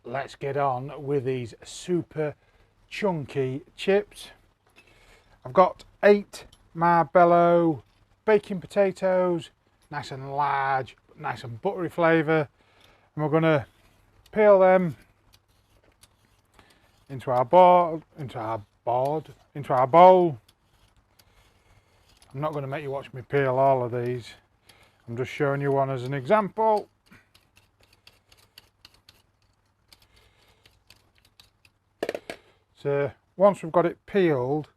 let's get on with these super chunky chips. I've got 8 Marbello baking potatoes, nice and large, nice and buttery flavour, and we're going to peel them into our bowl. I'm not going to make you watch me peel all of these. I'm just showing you one as an example. So once we've got it peeled,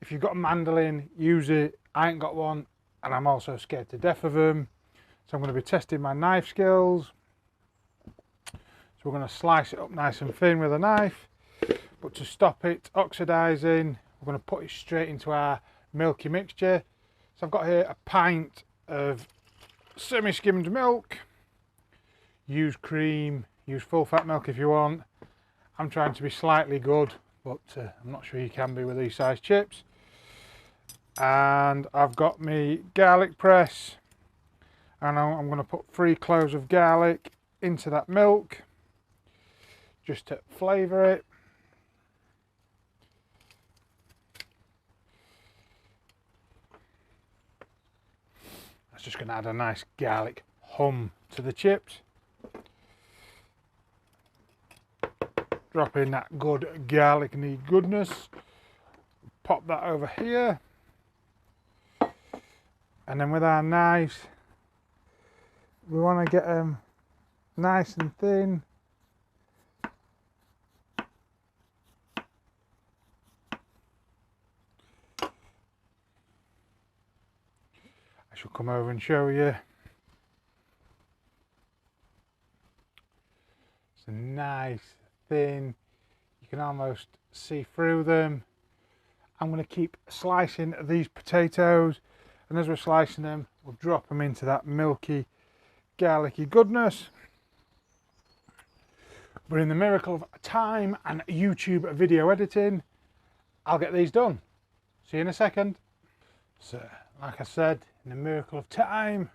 if you've got a mandolin, use it. I ain't got one, and I'm also scared to death of them. So I'm going to be testing my knife skills. So we're going to slice it up nice and thin with a knife. But to stop it oxidising, we're going to put it straight into our milky mixture. So I've got here a pint of semi-skimmed milk. Use cream, use full fat milk if you want. I'm trying to be slightly good, but I'm not sure you can be with these size chips. And I've got me garlic press, and I'm going to put 3 cloves of garlic into that milk just to flavour it. That's just going to add a nice garlic hum to the chips. Drop in that good garlic-y goodness. Pop that over here. And then with our knives, we want to get them nice and thin. I shall come over and show you. It's a nice, thin, you can almost see through them. I'm going to keep slicing these potatoes, and as we're slicing them, we'll drop them into that milky, garlicky goodness. But in the miracle of time and YouTube video editing, I'll get these done. See you in a second. So, like I said, in the miracle of time,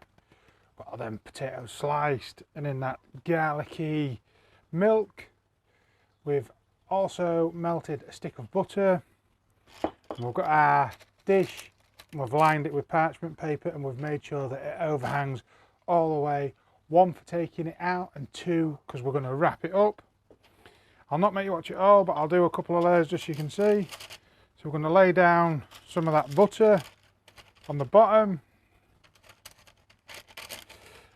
got all them potatoes sliced and in that garlicky milk. We've also melted a stick of butter. And we've got our dish, and we've lined it with parchment paper, and we've made sure that it overhangs all the way. 1 for taking it out, and 2 because we're going to wrap it up. I'll not make you watch it all, but I'll do a couple of layers just so you can see. So we're going to lay down some of that butter on the bottom,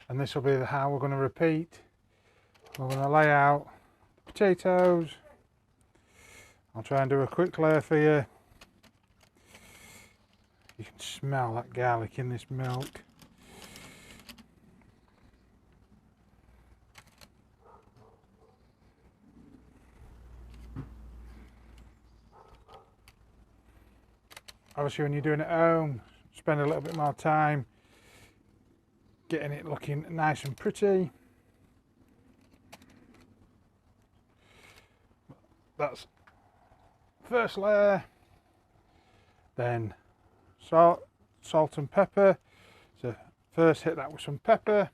and this will be how we're going to repeat. We're going to lay out the potatoes. I'll try and do a quick layer for you. You can smell that garlic in this milk. Obviously, when you're doing it at home, spend a little bit more time getting it looking nice and pretty. That's first layer. Then salt and pepper. So first hit that with some pepper.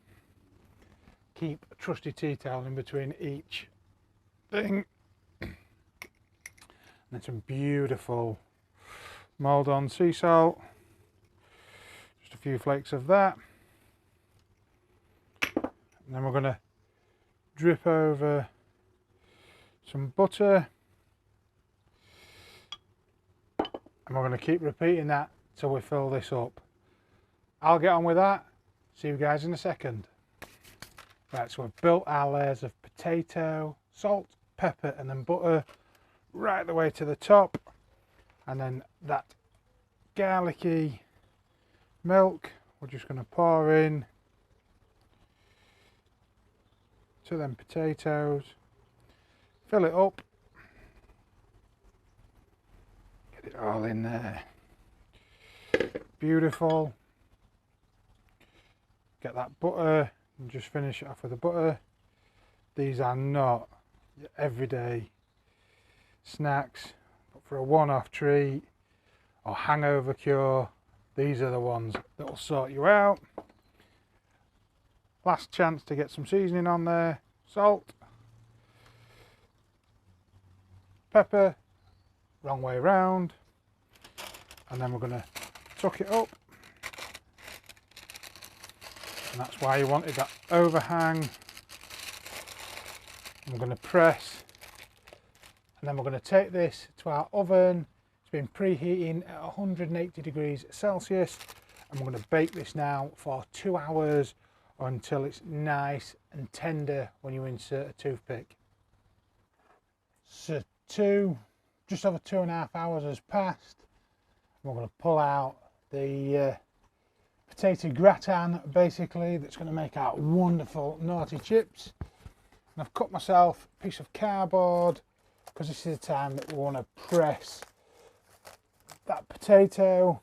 Keep a trusty tea towel in between each thing. And then some beautiful Maldon sea salt. Just a few flakes of that. And then we're going to drip over some butter. And we're going to keep repeating that till we fill this up. I'll get on with that. See you guys in a second. Right, so we've built our layers of potato, salt, pepper, and then butter right the way to the top. And then that garlicky milk, we're just going to pour in to them potatoes. Fill it up. Get it all in there. Beautiful. Get that butter and just finish it off with the butter. These are not your everyday snacks, but for a one-off treat or hangover cure, these are the ones that will sort you out. Last chance to get some seasoning on there. Salt. pepper, wrong way round, and then we're going to tuck it up, and that's why you wanted that overhang. I'm going to press, and then we're going to take this to our oven. It's been preheating at 180 degrees Celsius, and we're going to bake this now for 2 hours until it's nice and tender when you insert a toothpick. So just over 2.5 hours has passed. We're going to pull out the potato gratin, basically, that's going to make our wonderful naughty chips. And I've cut myself a piece of cardboard because this is the time that we want to press that potato,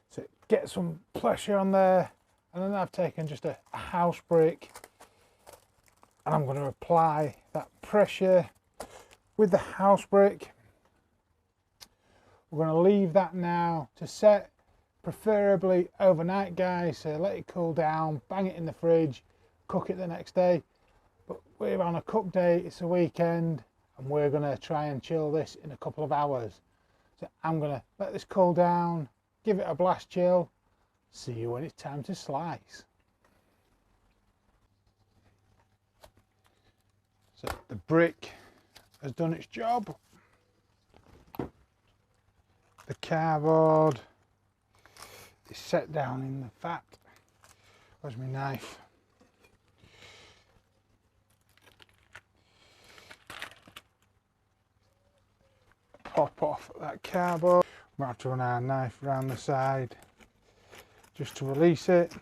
so get some pressure on there. And then I've taken just a house brick, and I'm going to apply that pressure with the house brick. We're going to leave that now to set, preferably overnight, guys. So let it cool down, bang it in the fridge, cook it the next day. But we're on a cook day, it's a weekend, and we're going to try and chill this in a couple of hours. So I'm going to let this cool down, give it a blast chill, see you when it's time to slice. So the brick has done its job. The cardboard is set down in the fat. Where's my knife? Pop off that cardboard. We're going to run our knife around the side just to release it.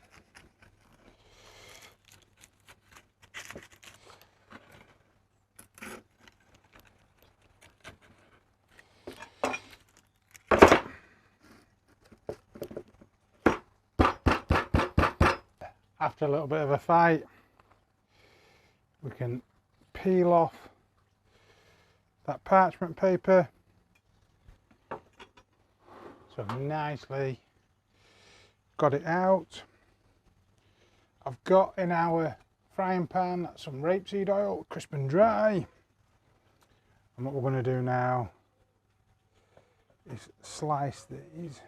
After a little bit of a fight, we can peel off that parchment paper. So I've nicely got it out. I've got in our frying pan some rapeseed oil, crisp and dry. And what we're going to do now is slice these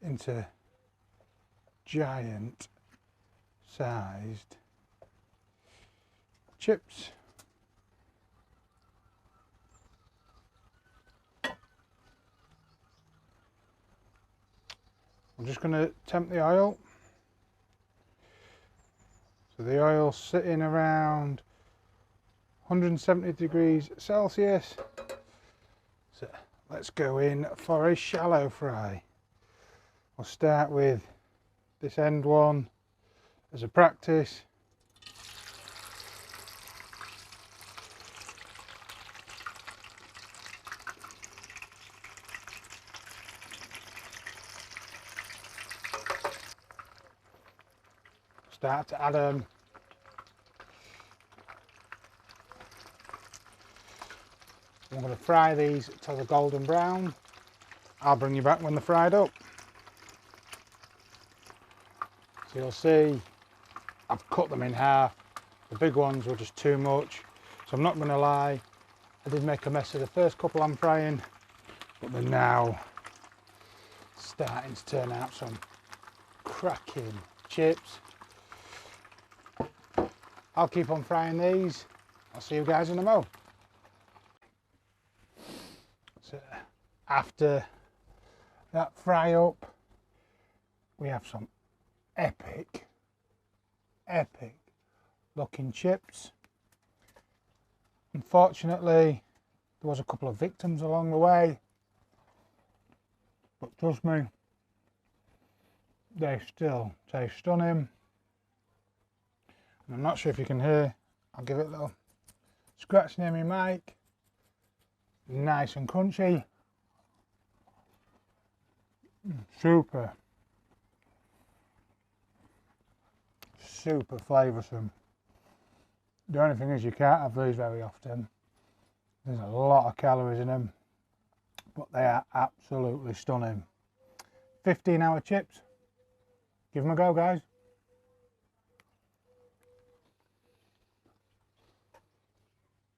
into giant sized chips. I'm just going to temp the oil. So the oil's sitting around 170 degrees Celsius. So let's go in for a shallow fry. We'll start with this end one as a practice. Start to add them. I'm going to fry these till they're golden brown. I'll bring you back when they're fried up. So you'll see I've cut them in half. The big ones were just too much. So I'm not going to lie, I did make a mess of the first couple I'm frying, but they're now starting to turn out some cracking chips. I'll keep on frying these. I'll see you guys in a mo. So after that fry up, we have some epic looking chips. Unfortunately, there was a couple of victims along the way, but trust me, they still taste stunning. And I'm not sure if you can hear, I'll give it a little scratch near my mic. Nice and crunchy. Super flavoursome. The only thing is you can't have these very often. There's a lot of calories in them, but they are absolutely stunning. 15-hour chips. Give them a go, guys.